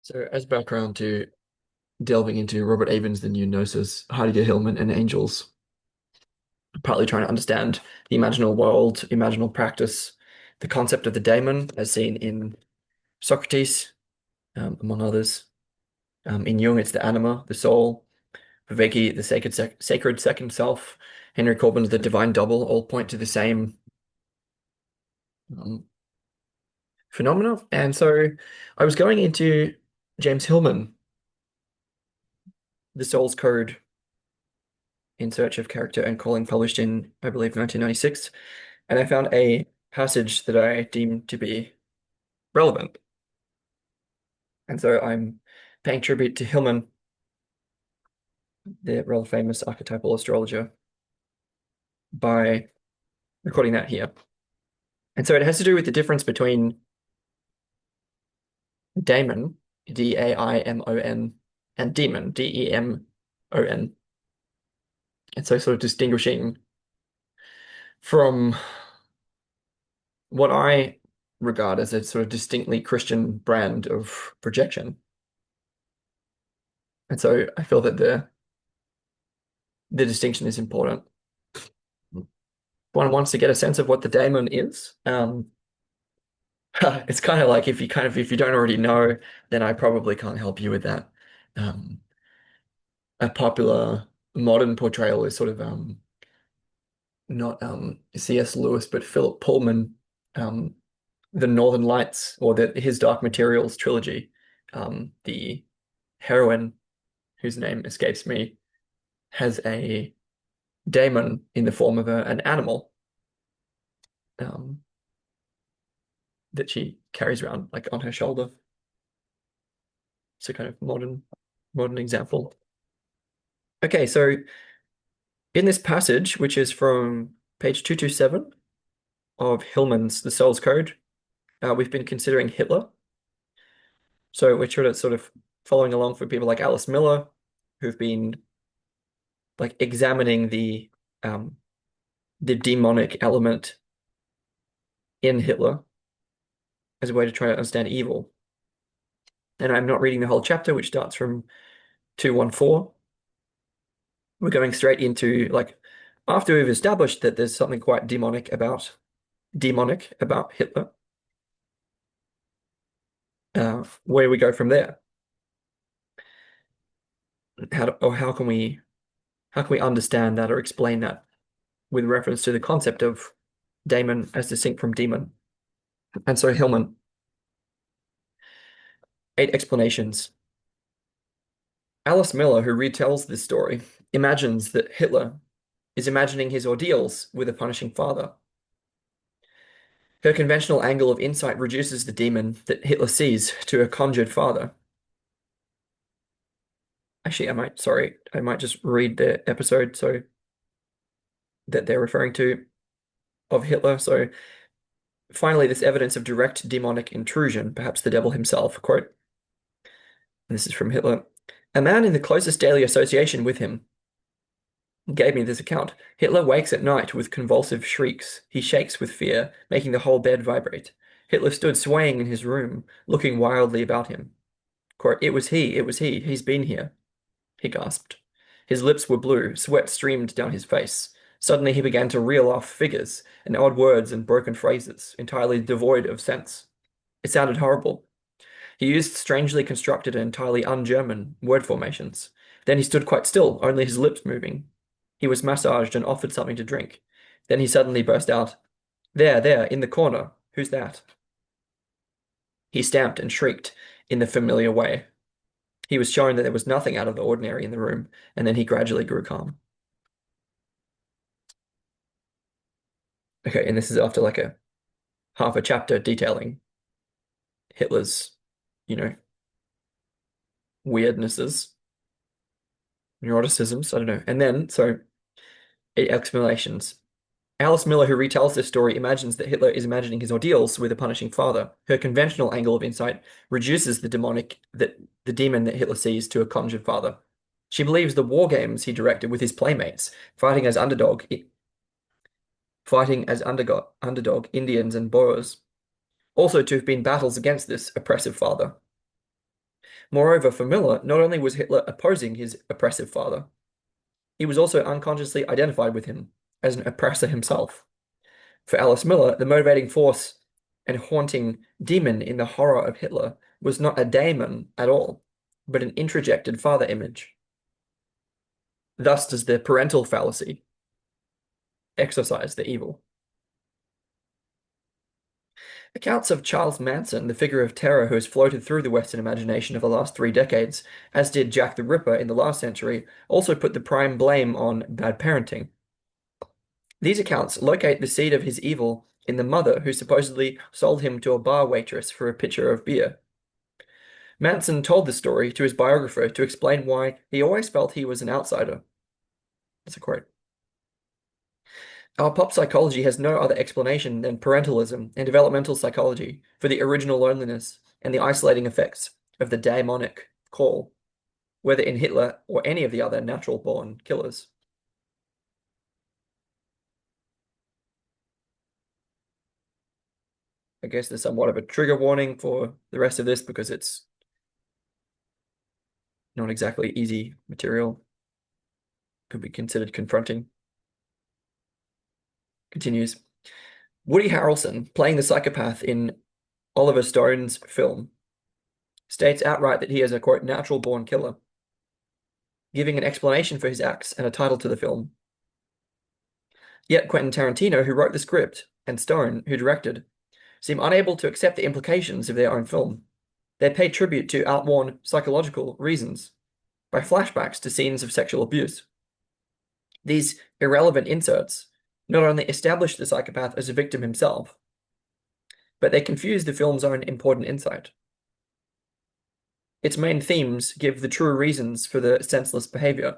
So, as background to delving into Robert Avon's The New Gnosis, Heidegger, Hillman, and Angels, partly trying to understand the imaginal world, imaginal practice, the concept of the daimon as seen in Socrates, among others. In Jung, it's the anima, the soul. Vervaeke, the sacred second self. Henry Corbin's the divine double, all point to the same um, phenomena. And so I was going into James Hillman, The Soul's Code in Search of Character and Calling, published in, I believe, 1996. And I found a passage that I deemed to be relevant. And so I'm paying tribute to Hillman, the rather famous archetypal astrologer, by recording that here. And so it has to do with the difference between daimon, Daimon, and demon, Demon. And so sort of distinguishing from what I regard as a sort of distinctly Christian brand of projection. And so I feel that the distinction is important. One wants to get a sense of what the daimon is. It's kind of like if you don't already know, then I probably can't help you with that. Um, a popular modern portrayal is sort of not C.S. Lewis, but Philip Pullman, um, the Northern Lights, or his Dark Materials trilogy. The heroine, whose name escapes me, has a daemon in the form of an animal, um, that she carries around like on her shoulder. It's a kind of modern example. Okay, so in this passage, which is from page 227 of Hillman's The Soul's Code, we've been considering Hitler. So we're sort of following along for people like Alice Miller, who've been like examining the demonic element in Hitler as a way to try to understand evil. And I'm not reading the whole chapter, which starts from 214. We're going straight into like after we've established that there's something quite demonic about Hitler, where we go from there. How can we understand that or explain that with reference to the concept of daemon as distinct from demon? And so Hillman, 8 explanations. Alice Miller, who retells this story, imagines that Hitler is imagining his ordeals with a punishing father. Her conventional angle of insight reduces the demon that Hitler sees to a conjured father. Actually, I might just read the episode so that they're referring to of Hitler. So finally, this evidence of direct demonic intrusion, perhaps the devil himself, quote, and this is from Hitler, a man in the closest daily association with him gave me this account. Hitler wakes at night with convulsive shrieks. He shakes with fear, making the whole bed vibrate. Hitler stood swaying in his room, looking wildly about him. Quote, it was he, he's been here, he gasped. His lips were blue, sweat streamed down his face. Suddenly he began to reel off figures and odd words and broken phrases, entirely devoid of sense. It sounded horrible. He used strangely constructed and entirely un-German word formations. Then he stood quite still, only his lips moving. He was massaged and offered something to drink. Then he suddenly burst out, there, in the corner. Who's that? He stamped and shrieked in the familiar way. He was shown that there was nothing out of the ordinary in the room, and then he gradually grew calm. Okay, and this is after like a half a chapter detailing Hitler's, you know, weirdnesses, neuroticisms, I don't know. And then, so 8 explanations. Alice Miller, who retells this story, imagines that Hitler is imagining his ordeals with a punishing father. Her conventional angle of insight reduces the demon that Hitler sees to a conjured father. She believes the war games he directed with his playmates, fighting as underdog Indians and Boers, also to have been battles against this oppressive father. Moreover, for Miller, not only was Hitler opposing his oppressive father, he was also unconsciously identified with him as an oppressor himself. For Alice Miller, the motivating force and haunting demon in the horror of Hitler was not a daemon at all, but an introjected father image. Thus does the parental fallacy exorcise the evil. Accounts of Charles Manson, the figure of terror who has floated through the Western imagination of the last 3 decades, as did Jack the Ripper in the last century, also put the prime blame on bad parenting. These accounts locate the seed of his evil in the mother who supposedly sold him to a bar waitress for a pitcher of beer. Manson told the story to his biographer to explain why he always felt he was an outsider. That's a quote. Our pop psychology has no other explanation than parentalism and developmental psychology for the original loneliness and the isolating effects of the daimonic call, whether in Hitler or any of the other natural-born killers. I guess there's somewhat of a trigger warning for the rest of this because it's not exactly easy material. Could be considered confronting. Continues. Woody Harrelson, playing the psychopath in Oliver Stone's film, states outright that he is a, quote, natural-born killer, giving an explanation for his acts and a title to the film. Yet Quentin Tarantino, who wrote the script, and Stone, who directed, seem unable to accept the implications of their own film. They pay tribute to outworn psychological reasons by flashbacks to scenes of sexual abuse. These irrelevant inserts not only establish the psychopath as a victim himself, but they confuse the film's own important insight. Its main themes give the true reasons for the senseless behavior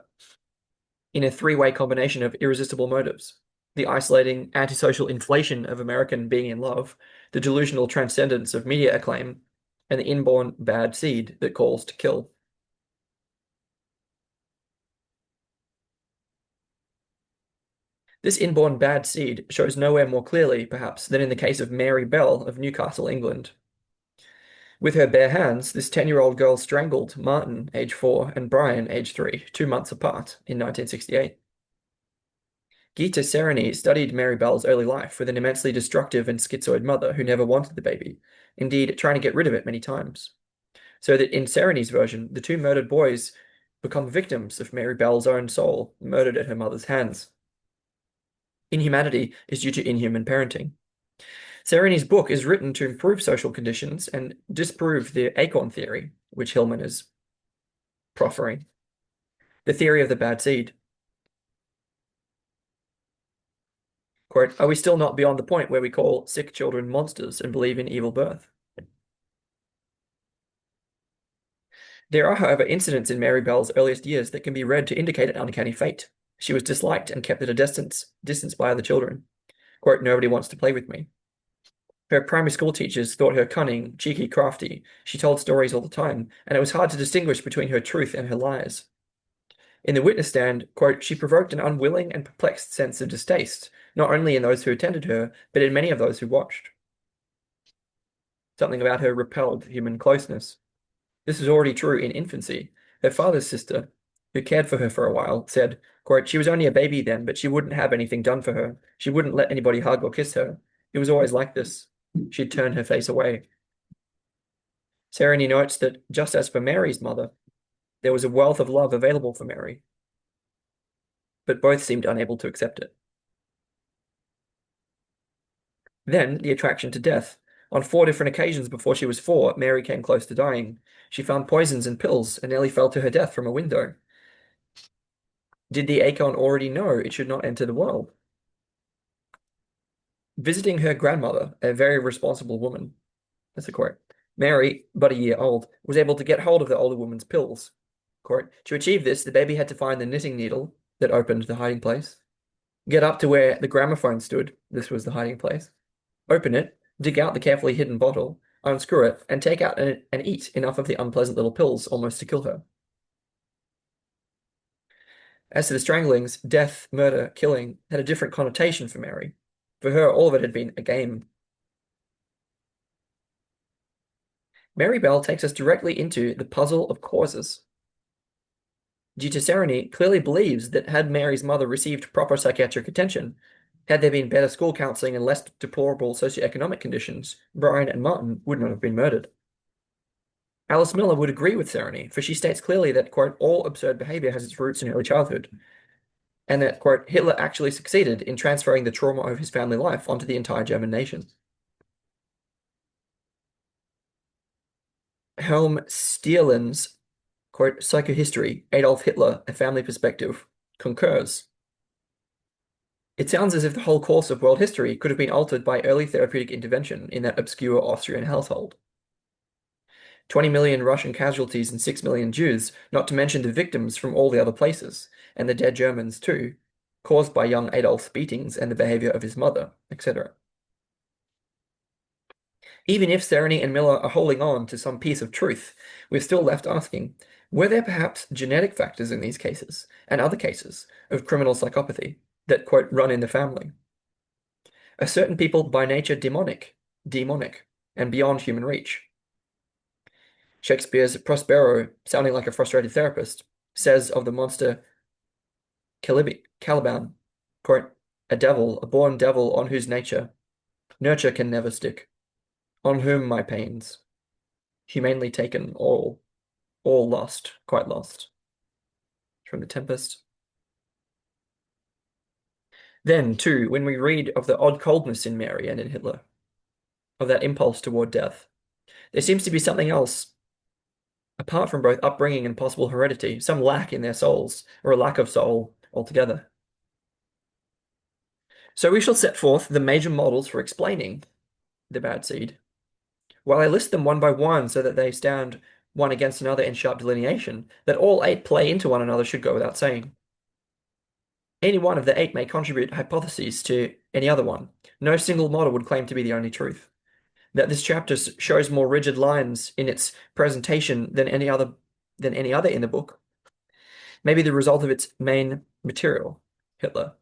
in a three-way combination of irresistible motives: the isolating, antisocial inflation of American being in love, the delusional transcendence of media acclaim, and the inborn bad seed that calls to kill. This inborn bad seed shows nowhere more clearly, perhaps, than in the case of Mary Bell of Newcastle, England. With her bare hands, this 10-year-old girl strangled Martin, age 4, and Brian, age 3, 2 months apart, in 1968. Gita Sereny studied Mary Bell's early life with an immensely destructive and schizoid mother who never wanted the baby, indeed trying to get rid of it many times. So that in Sereny's version, the two murdered boys become victims of Mary Bell's own soul, murdered at her mother's hands. Inhumanity is due to inhuman parenting. Sereny's book is written to improve social conditions and disprove the acorn theory, which Hillman is proffering, the theory of the bad seed. Quote, are we still not beyond the point where we call sick children monsters and believe in evil birth? There are, however, incidents in Mary Bell's earliest years that can be read to indicate an uncanny fate. She was disliked and kept at a distance by other children. Quote, nobody wants to play with me. Her primary school teachers thought her cunning, cheeky, crafty. She told stories all the time, and it was hard to distinguish between her truth and her lies. In the witness stand, quote, she provoked an unwilling and perplexed sense of distaste, not only in those who attended her, but in many of those who watched. Something about her repelled human closeness. This was already true in infancy. Her father's sister, who cared for her for a while, said, quote, she was only a baby then, but she wouldn't have anything done for her. She wouldn't let anybody hug or kiss her. It was always like this. She'd turn her face away. Sereny notes that just as for Mary's mother, there was a wealth of love available for Mary, but both seemed unable to accept it. Then the attraction to death. On 4 different occasions before she was 4, Mary came close to dying. She found poisons and pills and nearly fell to her death from a window. Did the acorn already know it should not enter the world? Visiting her grandmother, a very responsible woman, that's a quote, Mary, but a year old, was able to get hold of the older woman's pills. Quote, to achieve this, the baby had to find the knitting needle that opened the hiding place, get up to where the gramophone stood, this was the hiding place, open it, dig out the carefully hidden bottle, unscrew it, and take out and eat enough of the unpleasant little pills almost to kill her. As to the stranglings, death, murder, killing had a different connotation for Mary. For her, all of it had been a game. Mary Bell takes us directly into the puzzle of causes. Sereny clearly believes that had Mary's mother received proper psychiatric attention, had there been better school counseling and less deplorable socioeconomic conditions, Brian and Martin would not have been murdered. Alice Miller would agree with Sereny, for she states clearly that, quote, all absurd behavior has its roots in early childhood, and that, quote, Hitler actually succeeded in transferring the trauma of his family life onto the entire German nation. Helm Stierlin's, quote, psychohistory, Adolf Hitler, A Family Perspective, concurs. It sounds as if the whole course of world history could have been altered by early therapeutic intervention in that obscure Austrian household. 20 million Russian casualties and 6 million Jews, not to mention the victims from all the other places, and the dead Germans too, caused by young Adolf's beatings and the behavior of his mother, etc. Even if Sereny and Miller are holding on to some piece of truth, we're still left asking, were there perhaps genetic factors in these cases, and other cases, of criminal psychopathy that, quote, run in the family? Are certain people by nature demonic, and beyond human reach? Shakespeare's Prospero, sounding like a frustrated therapist, says of the monster Caliban, quote, a born devil on whose nurture can never stick, on whom my pains, humanely taken all lost, quite lost. From The Tempest. Then, too, when we read of the odd coldness in Mary and in Hitler, of that impulse toward death, there seems to be something else, apart from both upbringing and possible heredity, some lack in their souls, or a lack of soul altogether. So we shall set forth the major models for explaining the bad seed. While I list them one by one so that they stand one against another in sharp delineation, that all 8 play into one another should go without saying. Any one of the 8 may contribute hypotheses to any other one. No single model would claim to be the only truth. That this chapter shows more rigid lines in its presentation than any other in the book may be the result of its main material, Hitler.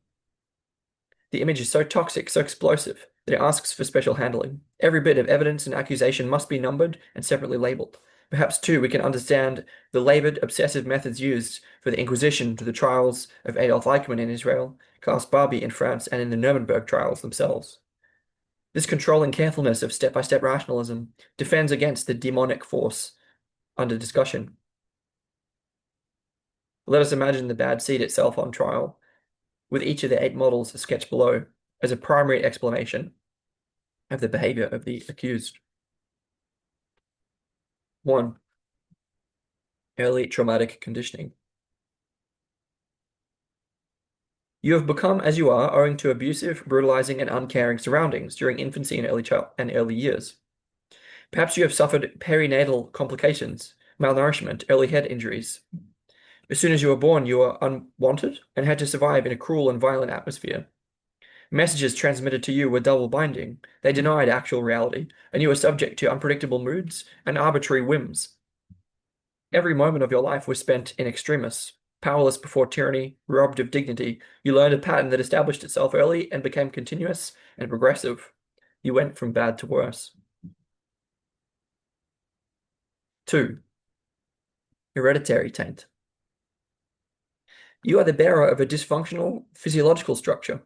The image is so toxic, so explosive, that it asks for special handling. Every bit of evidence and accusation must be numbered and separately labeled. Perhaps, too, we can understand the labored, obsessive methods used for the Inquisition to the trials of Adolf Eichmann in Israel, Klaus Barbie in France, and in the Nuremberg trials themselves. This controlling carefulness of step-by-step rationalism defends against the demonic force under discussion. Let us imagine the bad seed itself on trial, with each of the 8 models sketched below as a primary explanation of the behavior of the accused. 1. Early traumatic conditioning. You have become as you are owing to abusive, brutalizing, and uncaring surroundings during infancy and early years. Perhaps you have suffered perinatal complications, malnourishment, early head injuries. As soon as you were born, you were unwanted and had to survive in a cruel and violent atmosphere. Messages transmitted to you were double binding. They denied actual reality, and you were subject to unpredictable moods and arbitrary whims. Every moment of your life was spent in extremis, powerless before tyranny, robbed of dignity. You learned a pattern that established itself early and became continuous and progressive. You went from bad to worse. 2. Hereditary taint. You are the bearer of a dysfunctional physiological structure.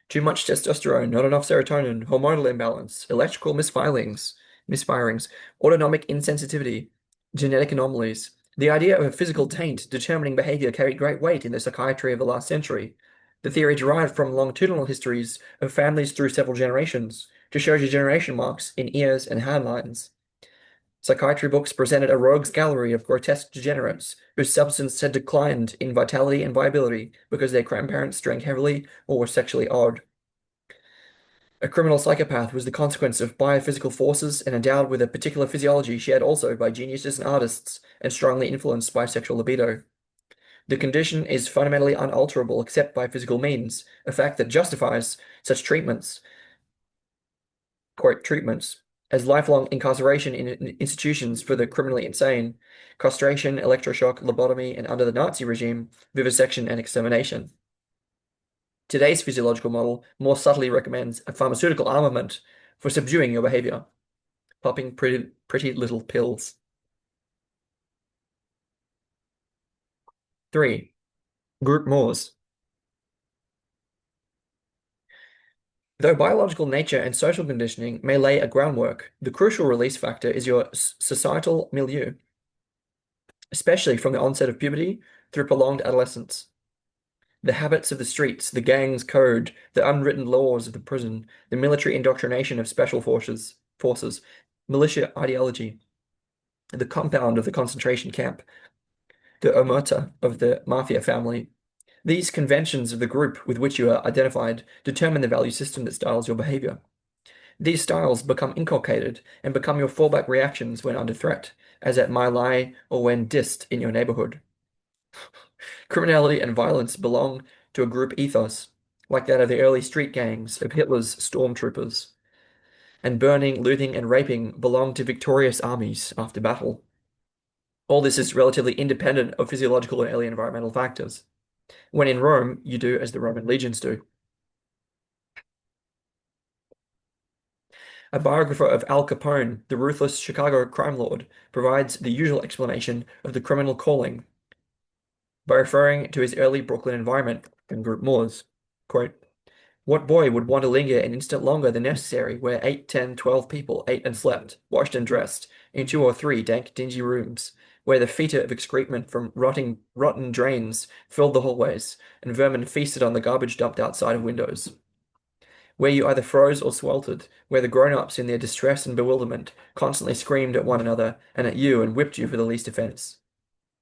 Too much testosterone, not enough serotonin, hormonal imbalance, electrical misfirings, autonomic insensitivity, genetic anomalies. The idea of a physical taint determining behavior carried great weight in the psychiatry of the last century. The theory derived from longitudinal histories of families through several generations to show degeneration marks in ears and hand lines. Psychiatry books presented a rogues gallery of grotesque degenerates whose substance had declined in vitality and viability because their grandparents drank heavily or were sexually odd. A criminal psychopath was the consequence of biophysical forces and endowed with a particular physiology shared also by geniuses and artists and strongly influenced by sexual libido. The condition is fundamentally unalterable except by physical means, a fact that justifies such treatments, quote, treatments, as lifelong incarceration in institutions for the criminally insane, castration, electroshock, lobotomy, and under the Nazi regime, vivisection and extermination. Today's physiological model more subtly recommends a pharmaceutical armament for subduing your behavior. popping pretty little pills. 3. Group mores. Though biological nature and social conditioning may lay a groundwork, the crucial release factor is your societal milieu, especially from the onset of puberty through prolonged adolescence. The habits of the streets, the gang's code, the unwritten laws of the prison, the military indoctrination of special forces, militia ideology, the compound of the concentration camp, the omerta of the mafia family. These conventions of the group with which you are identified determine the value system that styles your behavior. These styles become inculcated and become your fallback reactions when under threat, as at My Lai or when dissed in your neighborhood. Criminality and violence belong to a group ethos, like that of the early street gangs of Hitler's stormtroopers. And burning, looting, and raping belong to victorious armies after battle. All this is relatively independent of physiological and early environmental factors. When in Rome, you do as the Roman legions do. A biographer of Al Capone, the ruthless Chicago crime lord, provides the usual explanation of the criminal calling by referring to his early Brooklyn environment and group mores. Quote, what boy would want to linger an instant longer than necessary where 8, 10, 12 people ate and slept, washed and dressed, in 2 or 3 dank, dingy rooms, where the feta of excrement from rotten drains filled the hallways, and vermin feasted on the garbage dumped outside of windows? Where you either froze or sweltered, where the grown-ups in their distress and bewilderment constantly screamed at one another and at you and whipped you for the least offense.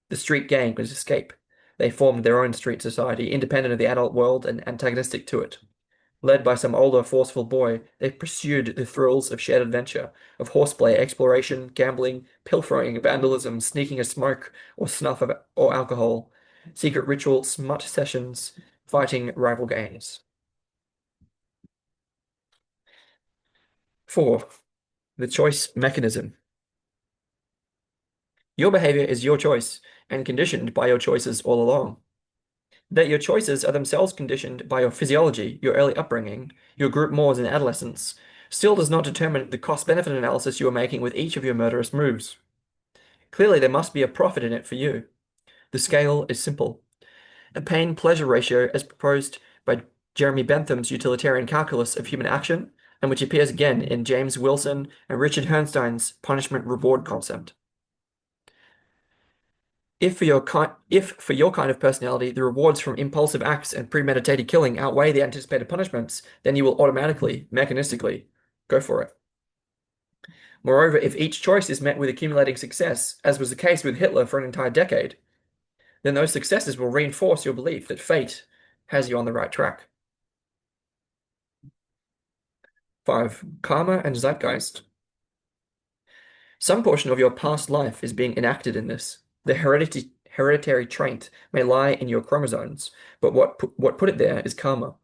The street gang was escape. They formed their own street society, independent of the adult world and antagonistic to it. Led by some older, forceful boy, they pursued the thrills of shared adventure, of horseplay, exploration, gambling, pilfering, vandalism, sneaking a smoke or snuff of, or alcohol, secret ritual, smut sessions, fighting rival gangs. 4. The choice mechanism. Your behavior is your choice and conditioned by your choices all along. That your choices are themselves conditioned by your physiology, your early upbringing, your group mores in adolescence, still does not determine the cost-benefit analysis you are making with each of your murderous moves. Clearly, there must be a profit in it for you. The scale is simple. A pain-pleasure ratio as proposed by Jeremy Bentham's utilitarian calculus of human action, and which appears again in James Wilson and Richard Herrnstein's punishment-reward concept. If for your kind of personality, the rewards from impulsive acts and premeditated killing outweigh the anticipated punishments, then you will automatically, mechanistically, go for it. Moreover, if each choice is met with accumulating success, as was the case with Hitler for an entire decade, then those successes will reinforce your belief that fate has you on the right track. 5. Karma and zeitgeist. Some portion of your past life is being enacted in this. The hereditary trait may lie in your chromosomes, but what put it there is karma.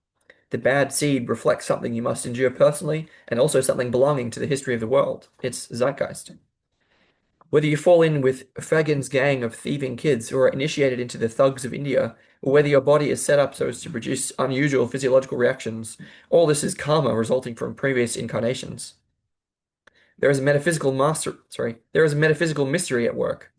The bad seed reflects something you must endure personally, and also something belonging to the history of the world. It's zeitgeist. Whether you fall in with Fagin's gang of thieving kids or are initiated into the thugs of India, or whether your body is set up so as to produce unusual physiological reactions, all this is karma resulting from previous incarnations. There is a metaphysical mystery at work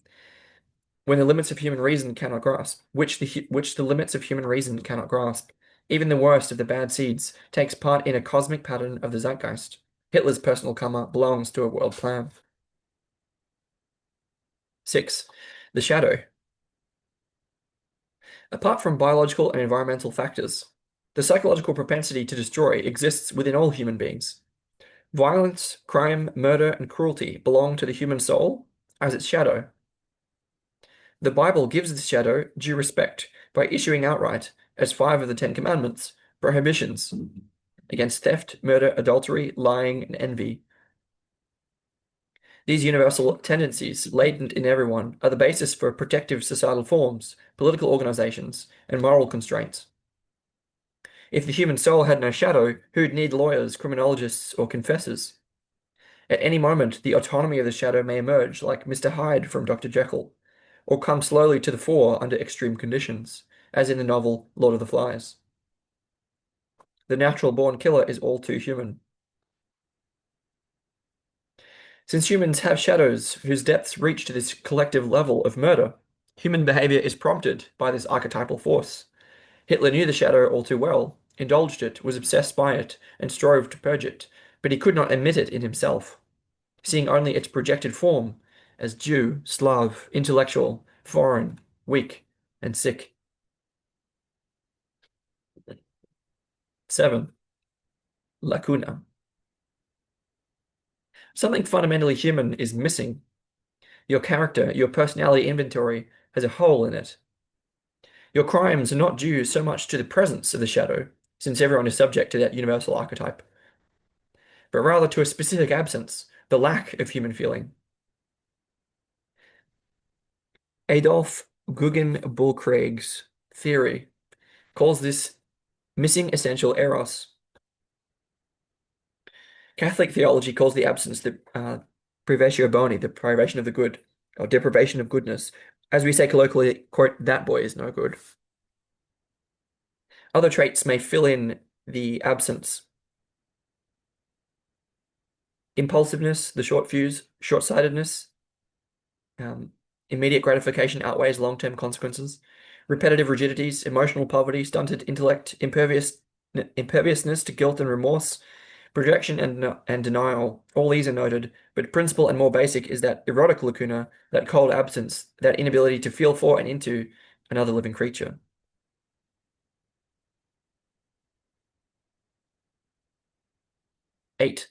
when the limits of human reason cannot grasp, which the limits of human reason cannot grasp. Even the worst of the bad seeds takes part in a cosmic pattern of the zeitgeist. Hitler's personal karma belongs to a world plan. 6. The shadow. Apart from biological and environmental factors, the psychological propensity to destroy exists within all human beings. Violence, crime, murder, and cruelty belong to the human soul as its shadow. The Bible gives the shadow due respect by issuing outright, as 5 of the 10 commandments, prohibitions against theft, murder, adultery, lying, and envy. These universal tendencies, latent in everyone, are the basis for protective societal forms, political organizations, and moral constraints. If the human soul had no shadow, who'd need lawyers, criminologists, or confessors? At any moment, the autonomy of the shadow may emerge, like Mr. Hyde from Dr. Jekyll, or come slowly to the fore under extreme conditions, as in the novel Lord of the Flies. The natural-born killer is all too human. Since humans have shadows whose depths reach to this collective level of murder, human behavior is prompted by this archetypal force. Hitler knew the shadow all too well, indulged it, was obsessed by it, and strove to purge it, but he could not admit it in himself, seeing only its projected form as Jew, Slav, intellectual, foreign, weak, and sick. 7. Lacuna. Something fundamentally human is missing. Your character, your personality inventory has a hole in it. Your crimes are not due so much to the presence of the shadow, since everyone is subject to that universal archetype, but rather to a specific absence, the lack of human feeling. Adolf Guggenbullcraig's theory calls this missing essential eros. Catholic theology calls the absence the privatio boni, the privation of the good, or deprivation of goodness. As we say colloquially, quote, that boy is no good. Other traits may fill in the absence. Impulsiveness, the short fuse, short-sightedness, um, immediate gratification outweighs long-term consequences, repetitive rigidities, emotional poverty, stunted intellect, imperviousness to guilt and remorse, projection and denial. All these are noted, but principal and more basic is that erotic lacuna, that cold absence, that inability to feel for and into another living creature. 8.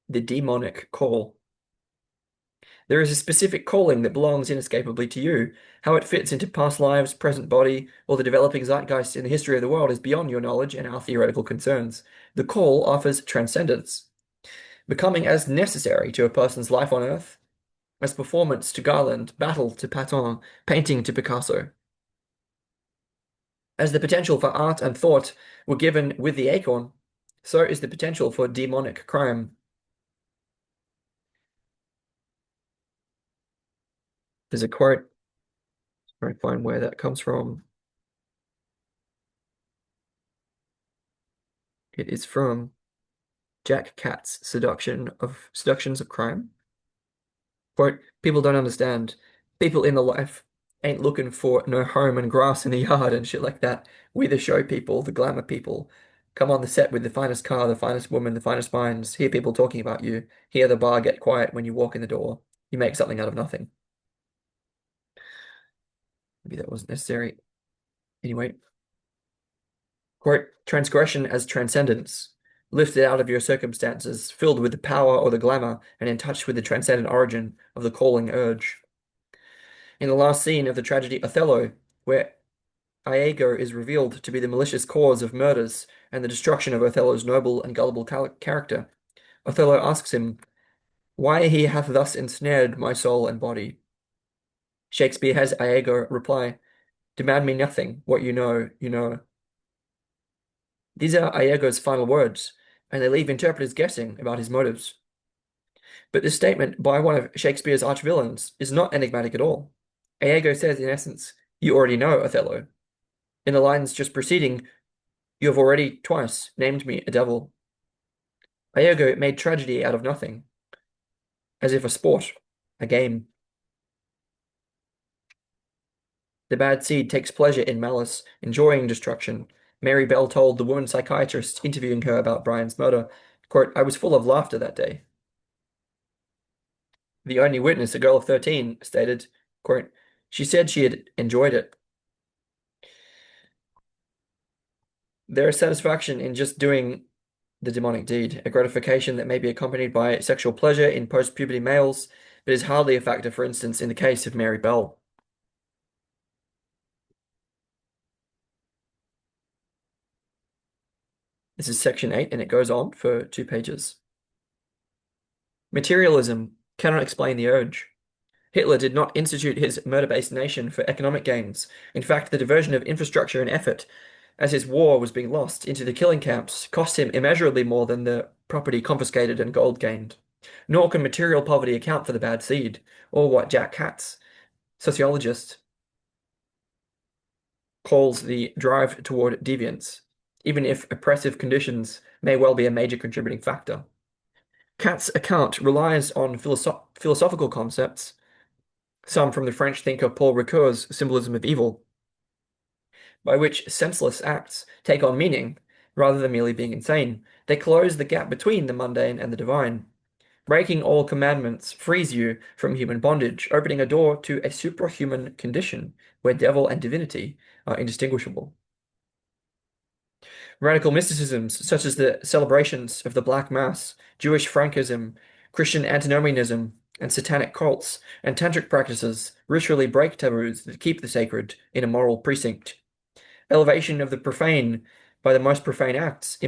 The demonic call. There is a specific calling that belongs inescapably to you. How it fits into past lives, present body, or the developing zeitgeist in the history of the world is beyond your knowledge and our theoretical concerns. The call offers transcendence, becoming as necessary to a person's life on earth as performance to Garland, battle to Patton, painting to Picasso. As the potential for art and thought were given with the acorn, so is the potential for demonic crime. There's a quote, try to find where that comes from. It is from Jack Katz's Seductions of Crime. Quote, people don't understand. People in the life ain't looking for no home and grass in the yard and shit like that. We the show people, the glamour people. Come on the set with the finest car, the finest woman, the finest minds. Hear people talking about you. Hear the bar get quiet when you walk in the door. You make something out of nothing. Maybe that wasn't necessary. Anyway, quote, transgression as transcendence. Lifted out of your circumstances, filled with the power or the glamour, and in touch with the transcendent origin of the calling urge. In the last scene of the tragedy Othello, where Iago is revealed to be the malicious cause of murders and the destruction of Othello's noble and gullible character, Othello asks him, why he hath thus ensnared my soul and body. Shakespeare has Iago reply, demand me nothing, what you know, you know. These are Iago's final words, and they leave interpreters guessing about his motives. But this statement by one of Shakespeare's archvillains is not enigmatic at all. Iago says, in essence, you already know, Othello. In the lines just preceding, you have already twice named me a devil. Iago made tragedy out of nothing, as if a sport, a game. The bad seed takes pleasure in malice, enjoying destruction. Mary Bell told the woman psychiatrist interviewing her about Brian's murder, quote, I was full of laughter that day. The only witness, a girl of 13, stated, quote, she said she had enjoyed it. There is satisfaction in just doing the demonic deed, a gratification that may be accompanied by sexual pleasure in post-puberty males, but is hardly a factor, for instance, in the case of Mary Bell. This is section 8, and it goes on for 2 pages. Materialism cannot explain the urge. Hitler did not institute his murder-based nation for economic gains. In fact, the diversion of infrastructure and effort, as his war was being lost into the killing camps, cost him immeasurably more than the property confiscated and gold gained. Nor can material poverty account for the bad seed, or what Jack Katz, sociologist, calls the drive toward deviance. even if oppressive conditions may well be a major contributing factor. Kant's account relies on philosophical concepts, some from the French thinker Paul Ricoeur's symbolism of evil, by which senseless acts take on meaning rather than merely being insane. They close the gap between the mundane and the divine. Breaking all commandments frees you from human bondage, opening a door to a suprahuman condition where devil and divinity are indistinguishable. Radical mysticisms, such as the celebrations of the Black Mass, Jewish Frankism, Christian antinomianism, and satanic cults, and tantric practices, ritually break taboos that keep the sacred in a moral precinct. Elevation of the profane by the most profane acts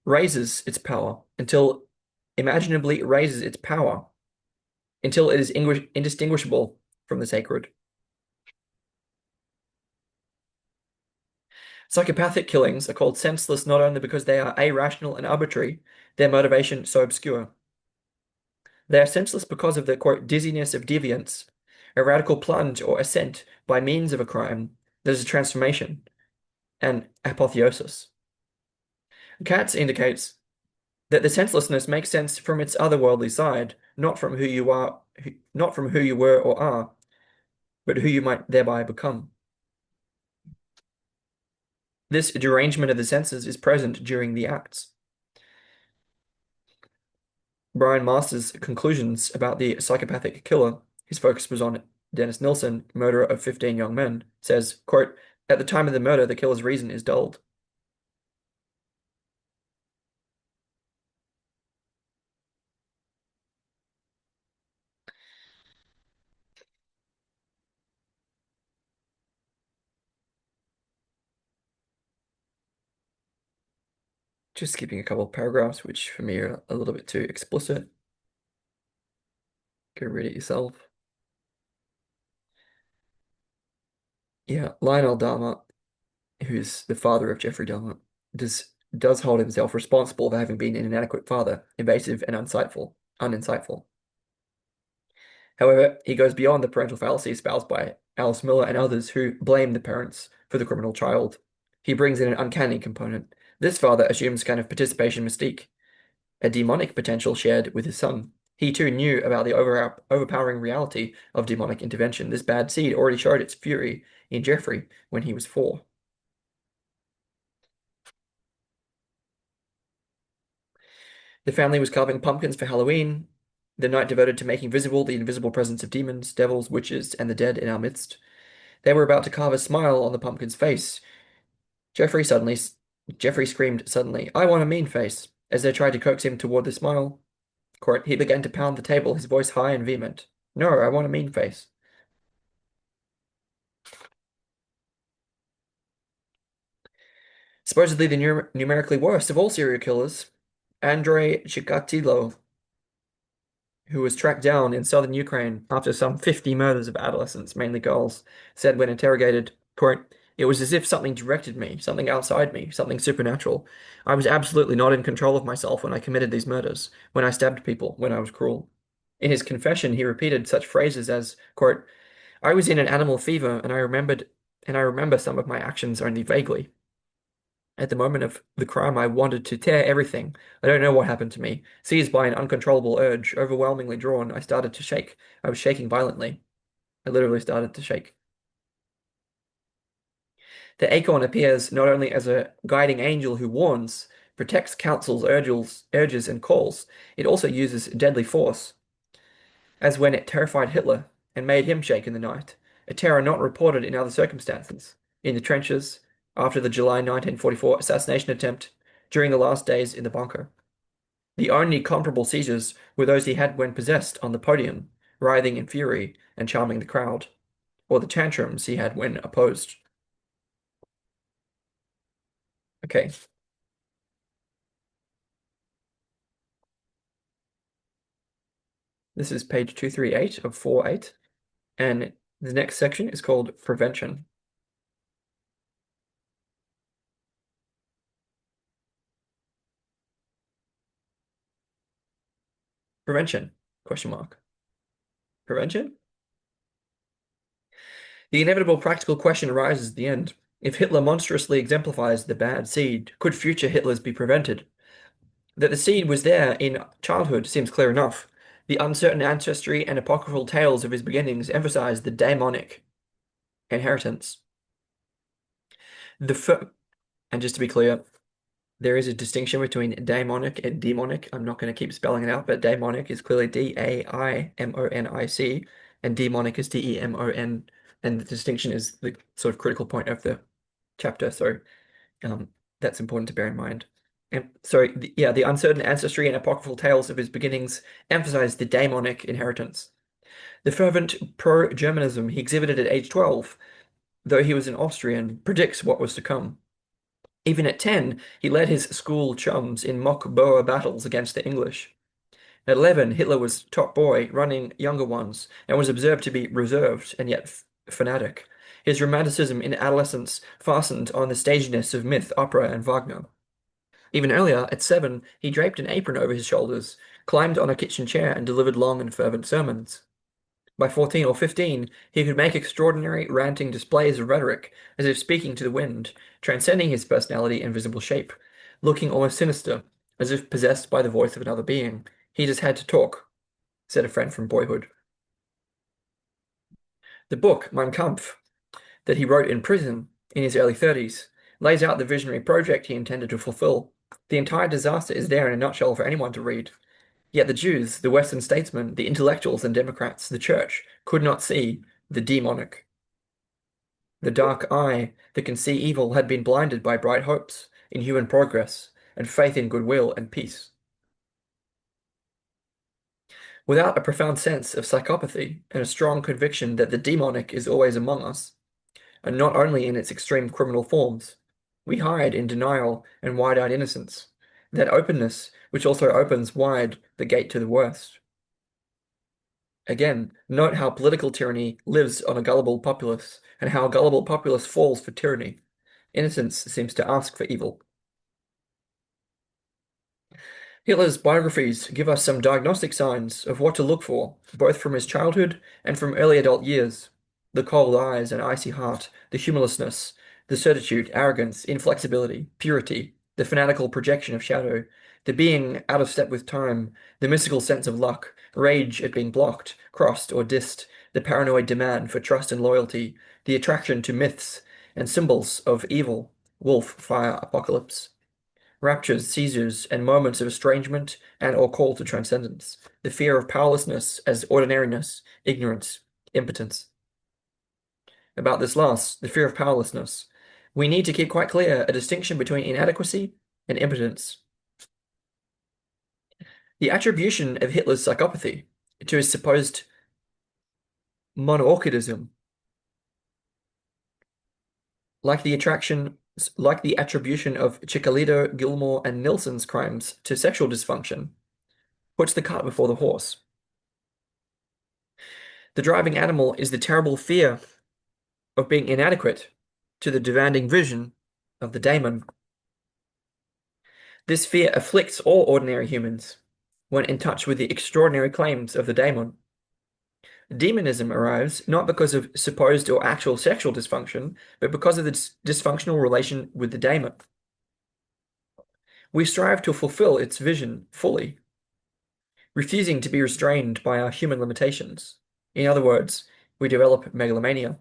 raises its power until imaginably raises its power until it is indistinguishable from the sacred. Psychopathic killings are called senseless not only because they are irrational and arbitrary, their motivation so obscure. They are senseless because of the, quote, dizziness of deviance, a radical plunge or ascent by means of a crime that is a transformation, an apotheosis. Katz indicates that the senselessness makes sense from its otherworldly side, not from who you are, not from who you were or are, but who you might thereby become. This derangement of the senses is present during the acts. Brian Master's conclusions about the psychopathic killer, his focus was on Dennis Nilsen, murderer of 15 young men, says, quote, at the time of the murder, the killer's reason is dulled. Just skipping a couple of paragraphs, which for me are a little bit too explicit. Go read it yourself. Yeah, Lionel Dahmer, who's the father of Jeffrey Dahmer, does hold himself responsible for having been an inadequate father, evasive and uninsightful. However, he goes beyond the parental fallacy espoused by Alice Miller and others who blame the parents for the criminal child. He brings in an uncanny component. This father assumes kind of participation mystique, a demonic potential shared with his son. He too knew about the overpowering reality of demonic intervention. This bad seed already showed its fury in Jeffrey when he was 4. The family was carving pumpkins for Halloween, the night devoted to making visible the invisible presence of demons, devils, witches, and the dead in our midst. They were about to carve a smile on the pumpkin's face. Jeffrey suddenly, Jeffrey screamed suddenly, I want a mean face. As they tried to coax him toward the smile, he began to pound the table, his voice high and vehement. No, I want a mean face. Supposedly the numerically worst of all serial killers, Andrei Chikatilo, who was tracked down in southern Ukraine after some 50 murders of adolescents, mainly girls, said when interrogated, quote, it was as if something directed me, something outside me, something supernatural. I was absolutely not in control of myself when I committed these murders, when I stabbed people, when I was cruel. In his confession, he repeated such phrases as, quote, I was in an animal fever and I remember some of my actions only vaguely. At the moment of the crime, I wanted to tear everything. I don't know what happened to me. Seized by an uncontrollable urge, overwhelmingly drawn, I started to shake. I was shaking violently. I literally started to shake. The acorn appears not only as a guiding angel who warns, protects, counsels, urges, and calls, it also uses deadly force, as when it terrified Hitler and made him shake in the night, a terror not reported in other circumstances, in the trenches, after the July 1944 assassination attempt, during the last days in the bunker. The only comparable seizures were those he had when possessed on the podium, writhing in fury and charming the crowd, or the tantrums he had when opposed. Okay, this is page 238 of 48, and the next section is called Prevention. Prevention? Question mark. Prevention? The inevitable practical question arises at the end. If Hitler monstrously exemplifies the bad seed, could future Hitlers be prevented? That the seed was there in childhood seems clear enough. The uncertain ancestry and apocryphal tales of his beginnings emphasize the daimonic inheritance. The fir- and just to be clear, there is a distinction between daimonic and demonic. I'm not going to keep spelling it out, but daimonic is clearly Daimonic, and demonic is Demon, and the distinction is the sort of critical point of the chapter. So um, that's important to bear in mind. And sorry, yeah, the uncertain ancestry and apocryphal tales of his beginnings emphasize the daimonic inheritance. The fervent pro-Germanism he exhibited at age 12, though he was an Austrian, predicts what was to come. Even at 10, he led his school chums in mock Boer battles against the English. At 11, Hitler was top boy, running younger ones, and was observed to be reserved and yet fanatic. His romanticism in adolescence fastened on the staginess of myth, opera, and Wagner. Even earlier, at 7, he draped an apron over his shoulders, climbed on a kitchen chair, and delivered long and fervent sermons. By 14 or 15, he could make extraordinary ranting displays of rhetoric, as if speaking to the wind, transcending his personality and visible shape, looking almost sinister, as if possessed by the voice of another being. He just had to talk, said a friend from boyhood. The book, Mein Kampf, that he wrote in prison in his early 30s, lays out the visionary project he intended to fulfill. The entire disaster is there in a nutshell for anyone to read. Yet the Jews, the Western statesmen, the intellectuals and Democrats, the church, could not see the demonic. The dark eye that can see evil had been blinded by bright hopes in human progress and faith in goodwill and peace. Without a profound sense of psychopathy and a strong conviction that the demonic is always among us, and not only in its extreme criminal forms, we hide in denial and wide-eyed innocence, that openness which also opens wide the gate to the worst. Again, note how political tyranny lives on a gullible populace, and how a gullible populace falls for tyranny. Innocence seems to ask for evil. Hitler's biographies give us some diagnostic signs of what to look for, both from his childhood and from early adult years. The cold eyes and icy heart, the humorlessness, the certitude, arrogance, inflexibility, purity, the fanatical projection of shadow, the being out of step with time, the mystical sense of luck, rage at being blocked, crossed, or dissed, the paranoid demand for trust and loyalty, the attraction to myths and symbols of evil, wolf, fire, apocalypse, raptures, seizures, and moments of estrangement and or call to transcendence, the fear of powerlessness as ordinariness, ignorance, impotence. About this last, the fear of powerlessness, we need to keep quite clear a distinction between inadequacy and impotence. The attribution of Hitler's psychopathy to his supposed monoarchidism, like the attribution of Cicalito, Gilmore, and Nilsson's crimes to sexual dysfunction, puts the cart before the horse. The driving animal is the terrible fear of being inadequate to the demanding vision of the daemon. This fear afflicts all ordinary humans when in touch with the extraordinary claims of the daemon. Demonism arrives not because of supposed or actual sexual dysfunction, but because of the dysfunctional relation with the daemon. We strive to fulfill its vision fully, refusing to be restrained by our human limitations. In other words, we develop megalomania.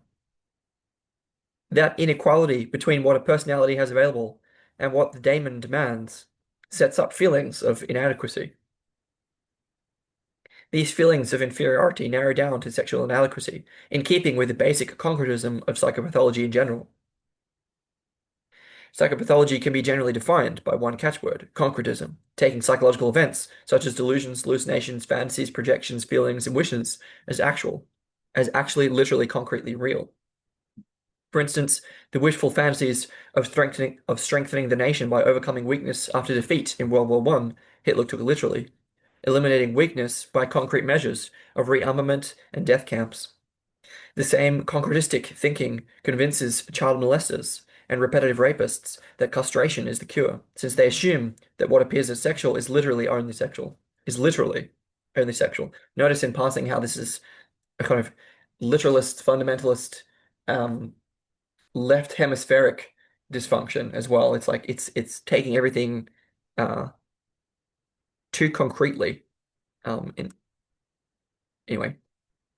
That inequality between what a personality has available and what the daemon demands sets up feelings of inadequacy. These feelings of inferiority narrow down to sexual inadequacy, in keeping with the basic concretism of psychopathology in general. Psychopathology can be generally defined by one catchword, concretism, taking psychological events such as delusions, hallucinations, fantasies, projections, feelings, and wishes as actually literally concretely real. For instance, the wishful fantasies of strengthening the nation by overcoming weakness after defeat in World War I, Hitler took literally, eliminating weakness by concrete measures of rearmament and death camps. The same concretistic thinking convinces child molesters and repetitive rapists that castration is the cure, since they assume that what appears as sexual is literally only sexual, is literally only sexual. Notice in passing how this is a kind of literalist, fundamentalist, um, left hemispheric dysfunction as well. It's like it's taking everything uh too concretely. In anyway,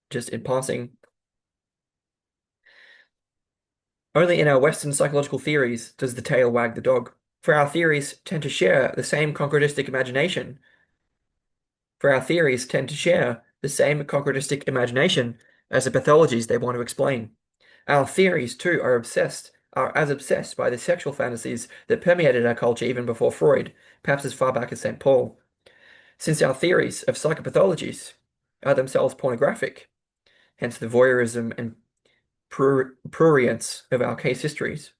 just in passing, only in our Western psychological theories does the tail wag the dog. For our theories tend to share the same concretistic imagination. For our theories tend to share the same concretistic imagination as the pathologies they want to explain. Our theories, too, are as obsessed by the sexual fantasies that permeated our culture even before Freud, perhaps as far back as St. Paul. Since our theories of psychopathologies are themselves pornographic, hence the voyeurism and prurience of our case histories,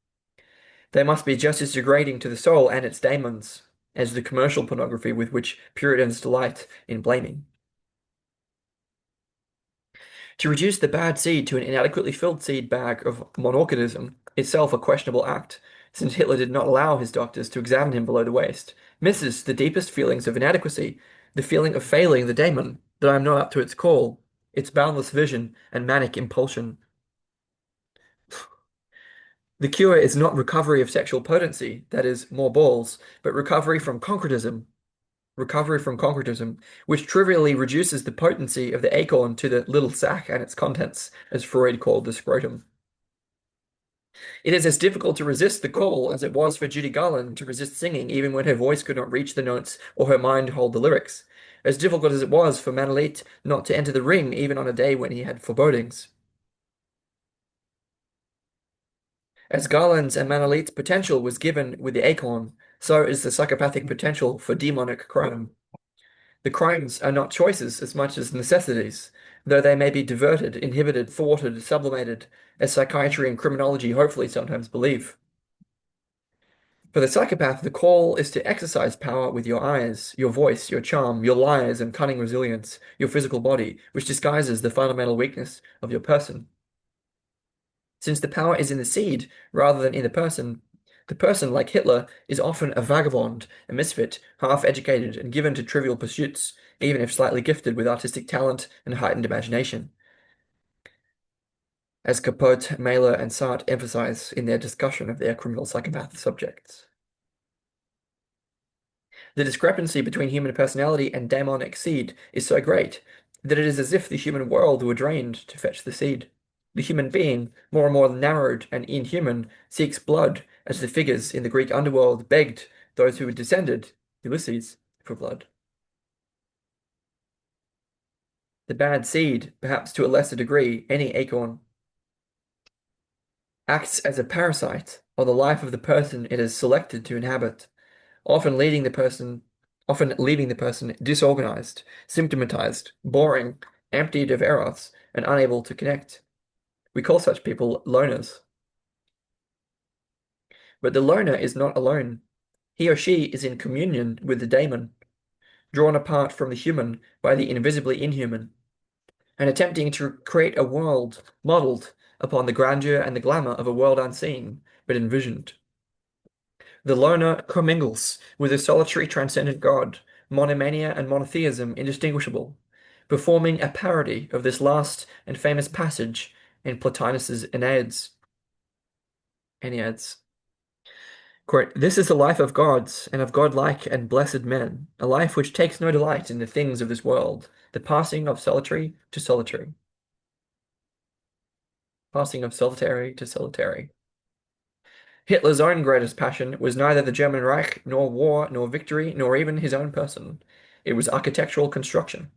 they must be just as degrading to the soul and its daemons as the commercial pornography with which Puritans delight in blaming. To reduce the bad seed to an inadequately filled seed bag of monarchism, itself a questionable act, since Hitler did not allow his doctors to examine him below the waist, misses the deepest feelings of inadequacy, the feeling of failing the daemon, that I am not up to its call, its boundless vision and manic impulsion. The cure is not recovery of sexual potency, that is, more balls, but recovery from concretism, which trivially reduces the potency of the acorn to the little sac and its contents, as Freud called the scrotum. It is as difficult to resist the call as it was for Judy Garland to resist singing even when her voice could not reach the notes or her mind hold the lyrics. As difficult as it was for Manolete not to enter the ring even on a day when he had forebodings. As Garland's and Manolete's potential was given with the acorn, so is the psychopathic potential for demonic crime. The crimes are not choices as much as necessities, though they may be diverted, inhibited, thwarted, sublimated, as psychiatry and criminology hopefully sometimes believe. For the psychopath, the call is to exercise power with your eyes, your voice, your charm, your lies and cunning resilience, your physical body, which disguises the fundamental weakness of your person. Since the power is in the seed rather than in the person, like Hitler, is often a vagabond, a misfit, half-educated and given to trivial pursuits, even if slightly gifted with artistic talent and heightened imagination. As Capote, Mailer, and Sartre emphasize in their discussion of their criminal psychopath subjects. The discrepancy between human personality and daimonic seed is so great that it is as if the human world were drained to fetch the seed. The human being, more and more narrowed and inhuman, seeks blood, as the figures in the Greek underworld begged those who had descended, Ulysses, for blood. The bad seed, perhaps to a lesser degree, any acorn, acts as a parasite on the life of the person it is selected to inhabit, often leaving the person disorganized, symptomatized, boring, emptied of eros, and unable to connect. We call such people loners. But the loner is not alone. He or she is in communion with the daemon, drawn apart from the human by the invisibly inhuman, and attempting to create a world modeled upon the grandeur and the glamour of a world unseen, but envisioned. The loner commingles with a solitary transcendent God, monomania and monotheism indistinguishable, performing a parody of this last and famous passage in Plotinus's Enneads. Quote, "This is the life of gods and of godlike and blessed men, a life which takes no delight in the things of this world, the passing of solitary to solitary. Passing of solitary to solitary." Hitler's own greatest passion was neither the German Reich, nor war, nor victory, nor even his own person. It was architectural construction.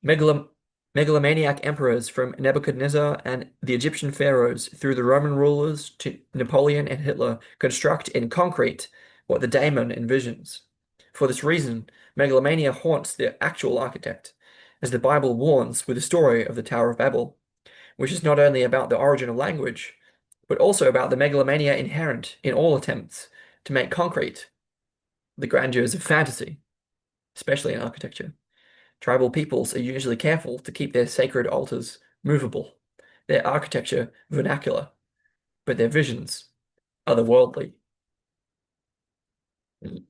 Megalom Megalomaniac emperors from Nebuchadnezzar and the Egyptian pharaohs through the Roman rulers to Napoleon and Hitler construct in concrete what the daemon envisions. For this reason, megalomania haunts the actual architect, as the Bible warns with the story of the Tower of Babel, which is not only about the origin of language, but also about the megalomania inherent in all attempts to make concrete the grandeurs of fantasy, especially in architecture. Tribal peoples are usually careful to keep their sacred altars movable, their architecture vernacular, but their visions otherworldly. The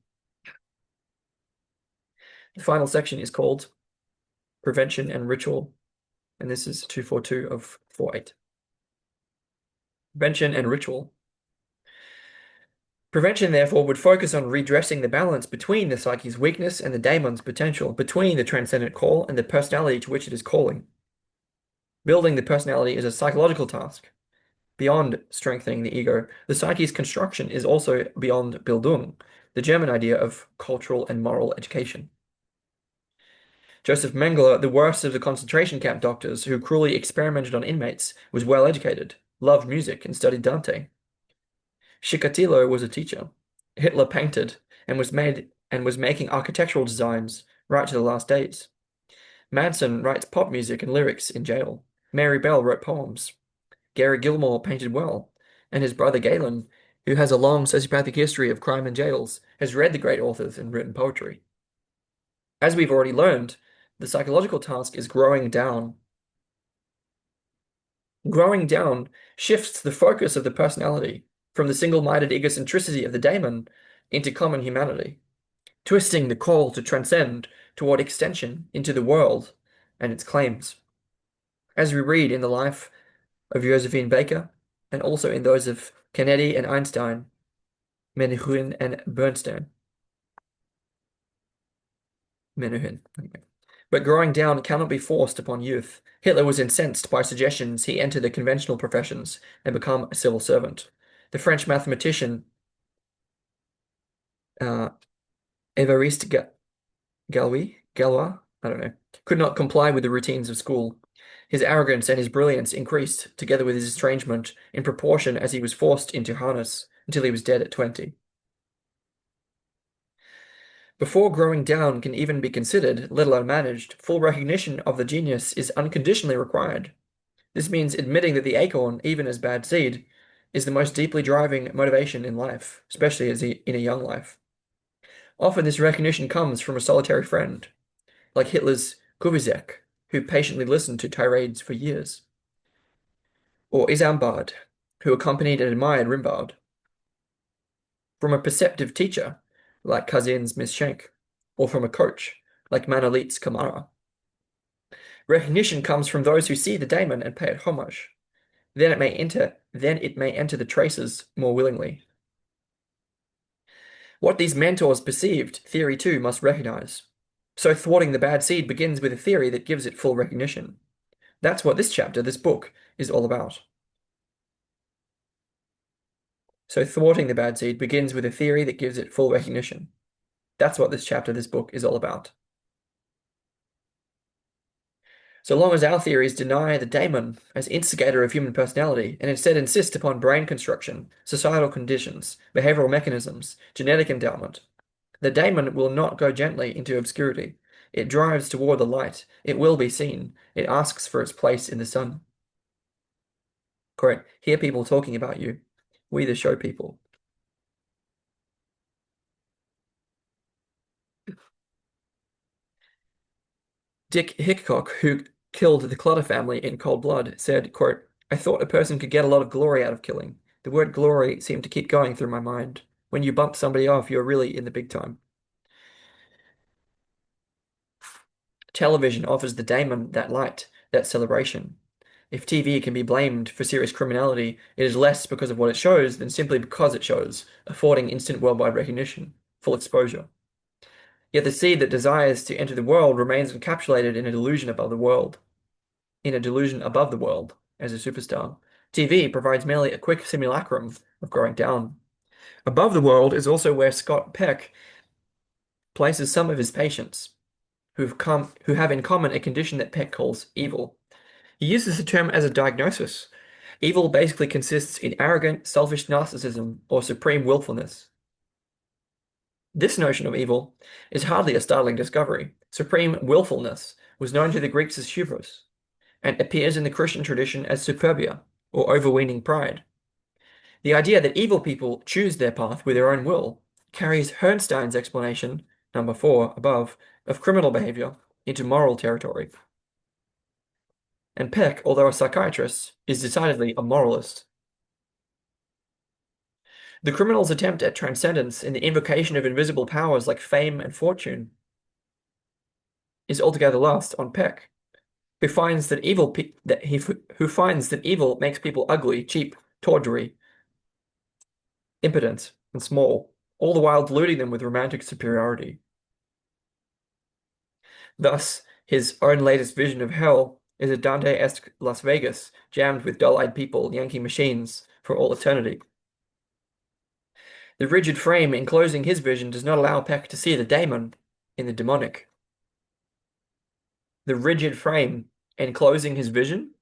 final section is called Prevention and Ritual, and this is 242 of 48. prevention and ritual. Prevention, therefore, would focus on redressing the balance between the psyche's weakness and the daimon's potential, between the transcendent call and the personality to which it is calling. Building the personality is a psychological task. Beyond strengthening the ego, the psyche's construction is also beyond Bildung, the German idea of cultural and moral education. Joseph Mengele, the worst of the concentration camp doctors who cruelly experimented on inmates, was well educated, loved music, and studied Dante. Chikatilo was a teacher. Hitler painted and was making architectural designs right to the last days. Manson writes pop music and lyrics in jail. Mary Bell wrote poems. Gary Gilmore painted well, and his brother Galen, who has a long sociopathic history of crime in jails, has read the great authors and written poetry. As we've already learned, the psychological task is growing down. Growing down shifts the focus of the personality from the single-minded egocentricity of the daimon into common humanity, twisting the call to transcend toward extension into the world and its claims. As we read in the life of Josephine Baker, and also in those of Kennedy and Einstein, Menuhin and Bernstein. Menuhin. Okay. But growing down cannot be forced upon youth. Hitler was incensed by suggestions he enter the conventional professions and become a civil servant. The French mathematician Évariste Galois, I don't know, could not comply with the routines of school. His arrogance and his brilliance increased, together with his estrangement, in proportion as he was forced into harness until he was dead at 20. Before growing down can even be considered, let alone managed, full recognition of the genius is unconditionally required. This means admitting that the acorn, even as bad seed, is the most deeply driving motivation in life, especially in a young life. Often this recognition comes from a solitary friend, like Hitler's Kubizek, who patiently listened to tirades for years, or Isambard, who accompanied and admired Rimbaud. From a perceptive teacher, like Kazin's Miss Schenk, or from a coach, like Manolit's Kamara. Recognition comes from those who see the daimon and pay it homage. Then it may enter the traces more willingly. What these mentors perceived, theory too must recognize. So thwarting the bad seed begins with a theory that gives it full recognition. That's what this book, is all about. So thwarting the bad seed begins with a theory that gives it full recognition. That's what this book is all about. So long as our theories deny the daimon as instigator of human personality and instead insist upon brain construction, societal conditions, behavioral mechanisms, genetic endowment, the daimon will not go gently into obscurity. It drives toward the light. It will be seen. It asks for its place in the sun. Quote, hear people talking about you. We the show people. Dick Hickok, who killed the Clutter family in cold blood, said, quote, I thought a person could get a lot of glory out of killing. The word glory seemed to keep going through my mind. When you bump somebody off, you're really in the big time. Television offers the daimon that light, that celebration. If TV can be blamed for serious criminality, it is less because of what it shows than simply because it shows, affording instant worldwide recognition, full exposure. Yet the seed that desires to enter the world remains encapsulated in a delusion above the world. As a superstar. TV provides merely a quick simulacrum of growing down. Above the world is also where Scott Peck places some of his patients, who have in common a condition that Peck calls evil. He uses the term as a diagnosis. Evil basically consists in arrogant, selfish narcissism or supreme willfulness. This notion of evil is hardly a startling discovery. Supreme willfulness was known to the Greeks as hubris, and appears in the Christian tradition as superbia, or overweening pride. The idea that evil people choose their path with their own will carries Herrnstein's explanation, number 4 above, of criminal behavior into moral territory. And Peck, although a psychiatrist, is decidedly a moralist. The criminal's attempt at transcendence in the invocation of invisible powers like fame and fortune is altogether lost on Peck, who finds that evil makes people ugly, cheap, tawdry, impotent, and small, all the while deluding them with romantic superiority. Thus, his own latest vision of hell is a Dante-esque Las Vegas jammed with dull-eyed people yanking machines for all eternity. The rigid frame enclosing his vision does not allow Peck to see the daemon in the demonic. The rigid frame enclosing his vision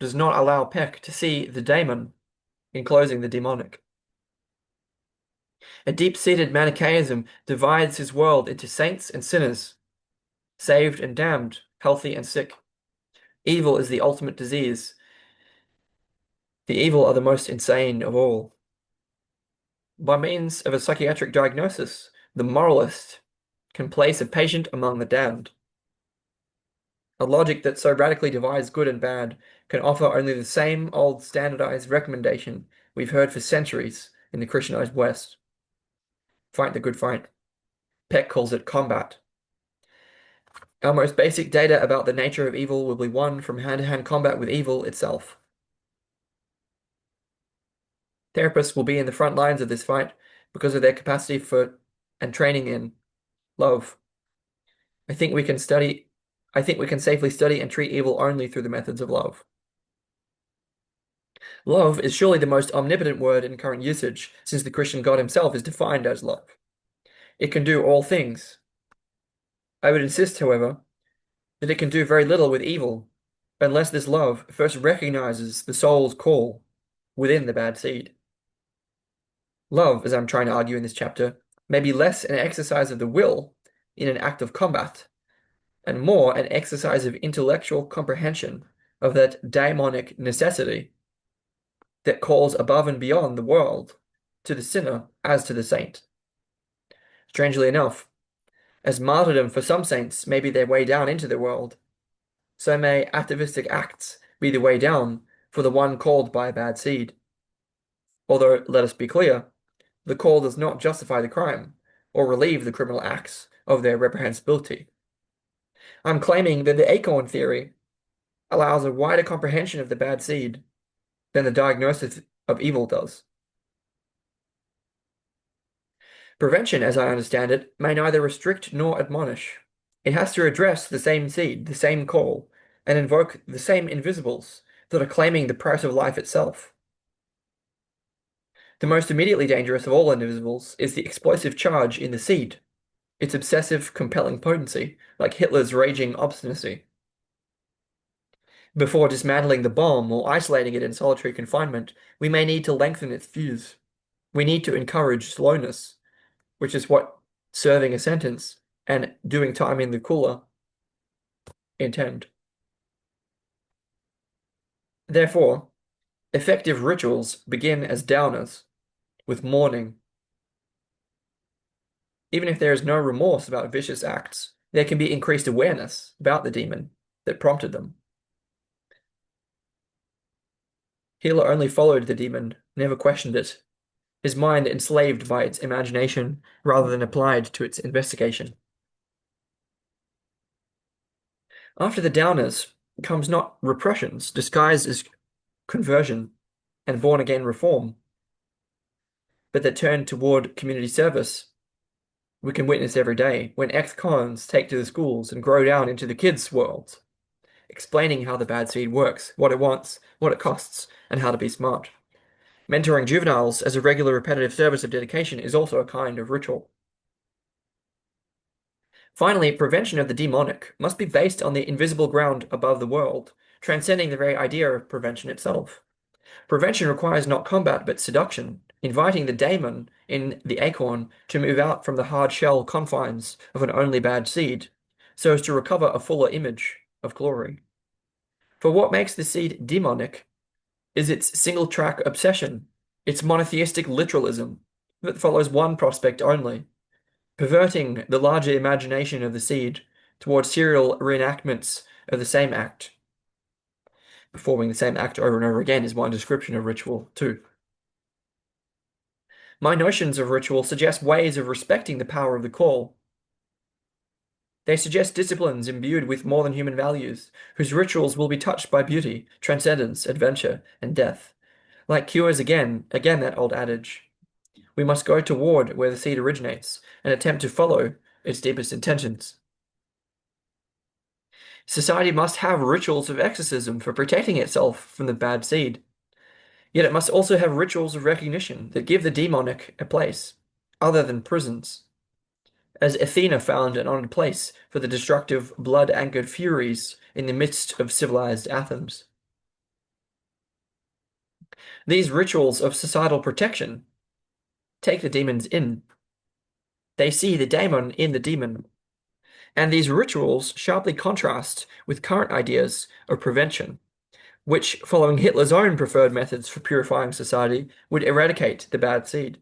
does not allow Peck to see the daemon enclosing the demonic. A deep-seated Manichaeism divides his world into saints and sinners, saved and damned, healthy and sick. Evil is the ultimate disease. The evil are the most insane of all. By means of a psychiatric diagnosis, the moralist can place a patient among the damned. A logic that so radically divides good and bad can offer only the same old standardized recommendation we've heard for centuries in the Christianized West. Fight the good fight. Peck calls it combat. Our most basic data about the nature of evil will be won from hand-to-hand combat with evil itself. Therapists will be in the front lines of this fight because of their capacity for and training in love. I think we can safely study and treat evil only through the methods of love. Love is surely the most omnipotent word in current usage, since the Christian God himself is defined as love. It can do all things. I would insist, however, that it can do very little with evil, unless this love first recognizes the soul's call within the bad seed. Love, as I'm trying to argue in this chapter, may be less an exercise of the will in an act of combat, and more an exercise of intellectual comprehension of that daimonic necessity that calls above and beyond the world to the sinner as to the saint. Strangely enough, as martyrdom for some saints may be their way down into the world, so may atavistic acts be the way down for the one called by a bad seed. Although, let us be clear, the call does not justify the crime or relieve the criminal acts of their reprehensibility. I'm claiming that the acorn theory allows a wider comprehension of the bad seed than the diagnosis of evil does. Prevention, as I understand it, may neither restrict nor admonish. It has to address the same seed, the same call, and invoke the same invisibles that are claiming the price of life itself. The most immediately dangerous of all invisibles is the explosive charge in the seed, its obsessive, compelling potency, like Hitler's raging obstinacy. Before dismantling the bomb or isolating it in solitary confinement, we may need to lengthen its fuse. We need to encourage slowness, which is what serving a sentence and doing time in the cooler intend. Therefore, effective rituals begin as downers, with mourning. Even if there is no remorse about vicious acts, there can be increased awareness about the demon that prompted them. Healer only followed the demon, never questioned it, his mind enslaved by its imagination rather than applied to its investigation. After the downers comes not repressions disguised as conversion and born-again reform, but that turn toward community service. We can witness every day when ex-cons take to the schools and grow down into the kids' worlds, explaining how the bad seed works, what it wants, what it costs, and how to be smart. Mentoring juveniles as a regular repetitive service of dedication is also a kind of ritual. Finally, prevention of the demonic must be based on the invisible ground above the world, transcending the very idea of prevention itself. Prevention requires not combat but seduction, inviting the daimon in the acorn to move out from the hard shell confines of an only bad seed, so as to recover a fuller image of glory. For what makes the seed demonic is its single-track obsession, its monotheistic literalism that follows one prospect only, perverting the larger imagination of the seed towards serial reenactments of the same act. Performing the same act over and over again is one description of ritual, too. My notions of ritual suggest ways of respecting the power of the call. They suggest disciplines imbued with more than human values, whose rituals will be touched by beauty, transcendence, adventure, and death, Like cures again that old adage. We must go toward where the seed originates and attempt to follow its deepest intentions. Society must have rituals of exorcism for protecting itself from the bad seed. Yet it must also have rituals of recognition that give the demonic a place, other than prisons, as Athena found an honored place for the destructive, blood-anchored furies in the midst of civilized Athens. These rituals of societal protection take the demons in. They see the daimon in the demon. And these rituals sharply contrast with current ideas of prevention, which, following Hitler's own preferred methods for purifying society, would eradicate the bad seed.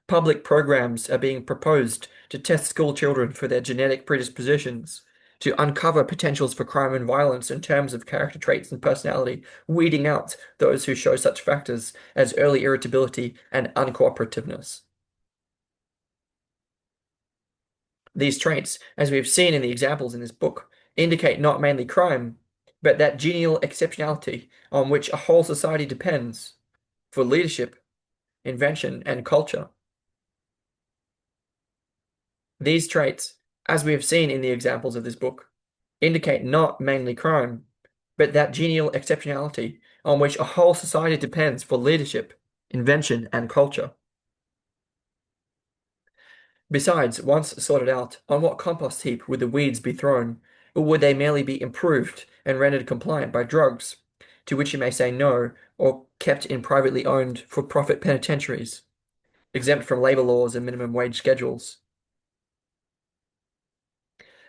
Public programs are being proposed to test school children for their genetic predispositions, to uncover potentials for crime and violence in terms of character traits and personality, weeding out those who show such factors as early irritability and uncooperativeness. These traits, as we have seen in the examples in this book, indicate not mainly crime, but that genial exceptionality on which a whole society depends for leadership, invention, and culture. These traits, as we have seen in the examples of this book, indicate not mainly crime, but that genial exceptionality on which a whole society depends for leadership, invention, and culture. Besides, once sorted out, on what compost heap would the weeds be thrown, or would they merely be improved and rendered compliant by drugs, to which you may say no, or kept in privately owned for-profit penitentiaries, exempt from labor laws and minimum wage schedules?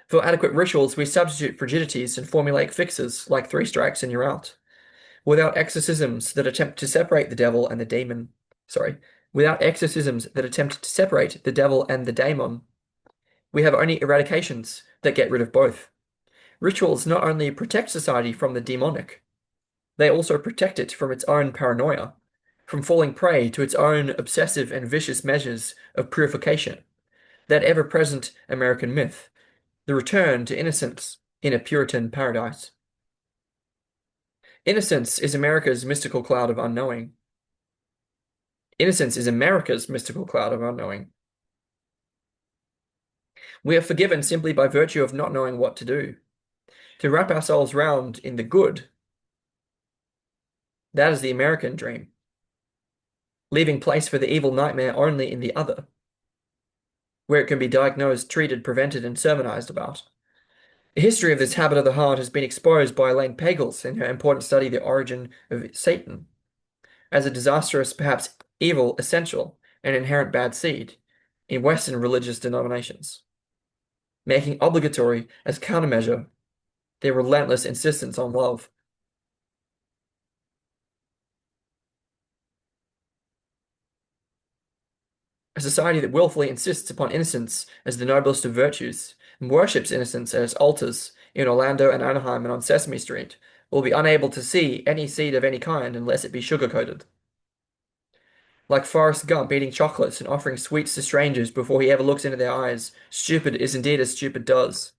For adequate rituals, we substitute frigidities and formulaic fixes, like 3 strikes and you're out. Without exorcisms that attempt to separate the devil and the demon, without exorcisms that attempt to separate the devil and the daimon, we have only eradications that get rid of both. Rituals not only protect society from the demonic, they also protect it from its own paranoia, from falling prey to its own obsessive and vicious measures of purification. That ever-present American myth, the return to innocence in a Puritan paradise. Innocence is America's mystical cloud of unknowing. Innocence is America's mystical cloud of unknowing. We are forgiven simply by virtue of not knowing what to do. To wrap ourselves round in the good, that is the American dream, leaving place for the evil nightmare only in the other, where it can be diagnosed, treated, prevented, and sermonized about. The history of this habit of the heart has been exposed by Elaine Pagels in her important study, The Origin of Satan, as a disastrous, perhaps evil, essential, and inherent bad seed in Western religious denominations, making obligatory as countermeasure their relentless insistence on love. A society that willfully insists upon innocence as the noblest of virtues and worships innocence at its altars in Orlando and Anaheim and on Sesame Street will be unable to see any seed of any kind unless it be sugar-coated. Like Forrest Gump eating chocolates and offering sweets to strangers before he ever looks into their eyes, stupid is indeed as stupid does.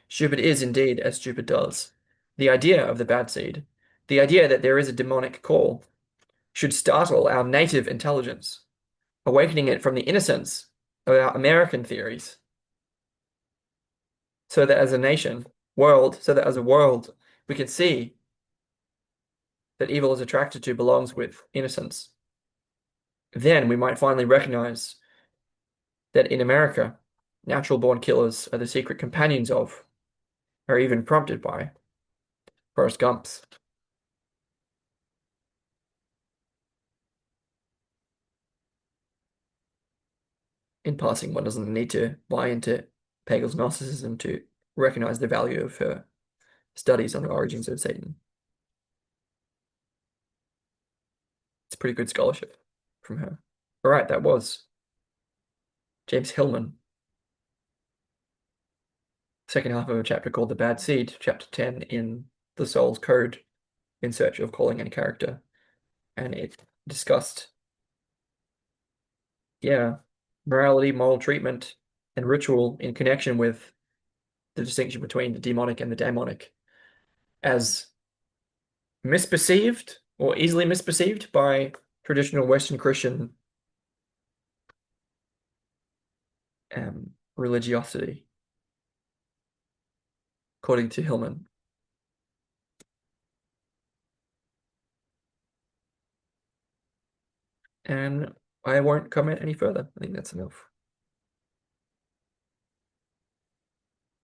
Stupid is indeed as stupid does. The idea of the bad seed, the idea that there is a demonic call, should startle our native intelligence, awakening it from the innocence of our American theories, so that as a nation, so that as a world, we can see that evil is attracted to, belongs with innocence. Then we might finally recognize that in America, natural-born killers are the secret companions of, or even prompted by, Forrest Gumps. In passing, one doesn't need to buy into Pagel's Gnosticism to recognize the value of her studies on the origins of Satan. It's pretty good scholarship from her. All right, that was James Hillman. Second half of a chapter called The Bad Seed, chapter 10 in The Soul's Code, in search of calling and character. And it discussed, morality, moral treatment, and ritual in connection with the distinction between the demonic and the daimonic as misperceived or easily misperceived by traditional Western Christian religiosity, according to Hillman. And I won't comment any further. I think that's enough.